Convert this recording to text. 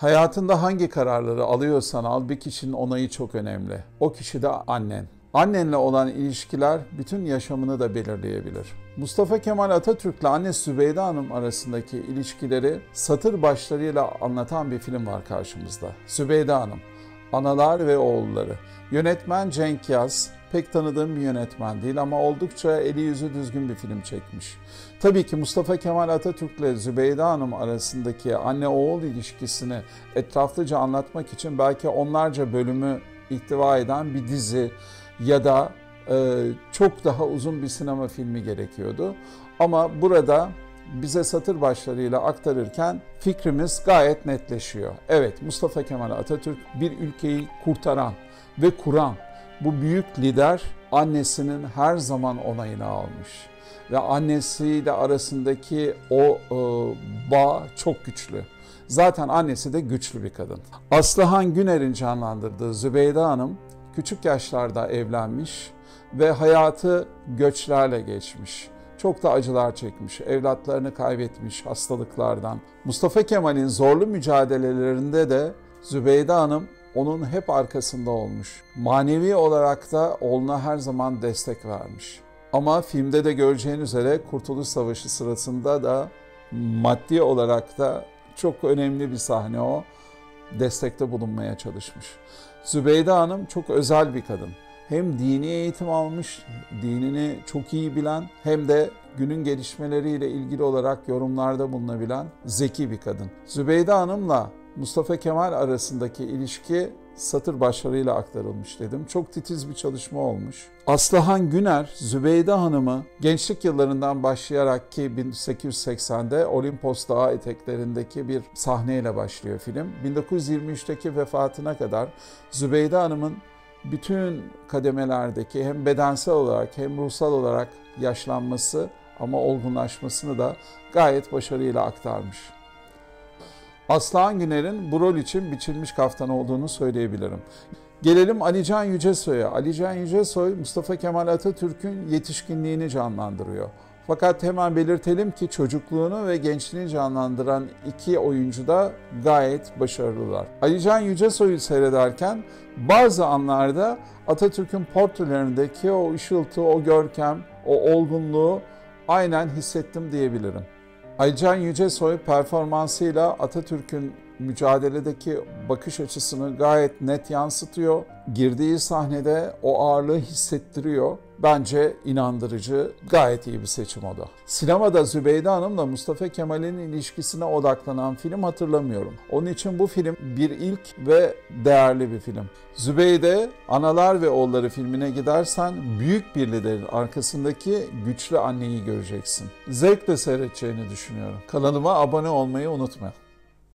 Hayatında hangi kararları alıyorsan al, bir kişinin onayı çok önemli. O kişi de annen. Annenle olan ilişkiler bütün yaşamını da belirleyebilir. Mustafa Kemal Atatürk'le annesi Zübeyde Hanım arasındaki ilişkileri satır başlarıyla anlatan bir film var karşımızda. Zübeyde Hanım, Analar ve Oğulları. Yönetmen Cenk Yaz, pek tanıdığım bir yönetmen değil ama oldukça eli yüzü düzgün bir film çekmiş. Tabii ki Mustafa Kemal Atatürk ile Zübeyde Hanım arasındaki anne-oğul ilişkisini etraflıca anlatmak için belki onlarca bölümü ihtiva eden bir dizi ya da çok daha uzun bir sinema filmi gerekiyordu. Ama burada bize satır başlarıyla aktarırken fikrimiz gayet netleşiyor. Evet, Mustafa Kemal Atatürk bir ülkeyi kurtaran ve kuran bu büyük lider annesinin her zaman onayını almış. Ve annesiyle arasındaki o bağ çok güçlü. Zaten annesi de güçlü bir kadın. Aslıhan Güner'in canlandırdığı Zübeyde Hanım küçük yaşlarda evlenmiş ve hayatı göçlerle geçmiş. Çok da acılar çekmiş, evlatlarını kaybetmiş hastalıklardan. Mustafa Kemal'in zorlu mücadelelerinde de Zübeyde Hanım onun hep arkasında olmuş. Manevi olarak da oğluna her zaman destek vermiş. Ama filmde de göreceğin üzere Kurtuluş Savaşı sırasında da maddi olarak da çok önemli bir sahne o. Destekte bulunmaya çalışmış. Zübeyde Hanım çok özel bir kadın. Hem dini eğitim almış, dinini çok iyi bilen, hem de günün gelişmeleriyle ilgili olarak yorumlarda bulunabilen zeki bir kadın. Zübeyde Hanım'la Mustafa Kemal arasındaki ilişki satır başlarıyla aktarılmış dedim. Çok titiz bir çalışma olmuş. Aslıhan Güner, Zübeyde Hanım'ı gençlik yıllarından başlayarak ki 1880'de Olimpos Dağı eteklerindeki bir sahneyle başlıyor film. 1923'teki vefatına kadar Zübeyde Hanım'ın bütün kademelerdeki hem bedensel olarak hem ruhsal olarak yaşlanması ama olgunlaşmasını da gayet başarıyla aktarmış. Aslıhan Güner'in bu rol için biçilmiş kaftan olduğunu söyleyebilirim. Gelelim Ali Can Yücesoy'a. Ali Can Yücesoy, Mustafa Kemal Atatürk'ün yetişkinliğini canlandırıyor. Fakat hemen belirtelim ki çocukluğunu ve gençliğini canlandıran iki oyuncu da gayet başarılılar. Ali Can Yücesoy'u seyrederken bazı anlarda Atatürk'ün portrelerindeki o ışıltı, o görkem, o olgunluğu aynen hissettim diyebilirim. Ali Can Yücesoy performansıyla Atatürk'ün mücadeledeki bakış açısını gayet net yansıtıyor. Girdiği sahnede o ağırlığı hissettiriyor. Bence inandırıcı, gayet iyi bir seçim o da. Sinemada Zübeyde Hanım'la Mustafa Kemal'in ilişkisine odaklanan film hatırlamıyorum. Onun için bu film bir ilk ve değerli bir film. Zübeyde, Analar ve Oğulları filmine gidersen büyük bir liderin arkasındaki güçlü anneyi göreceksin. Zevkle seyredeceğini düşünüyorum. Kanalıma abone olmayı unutma.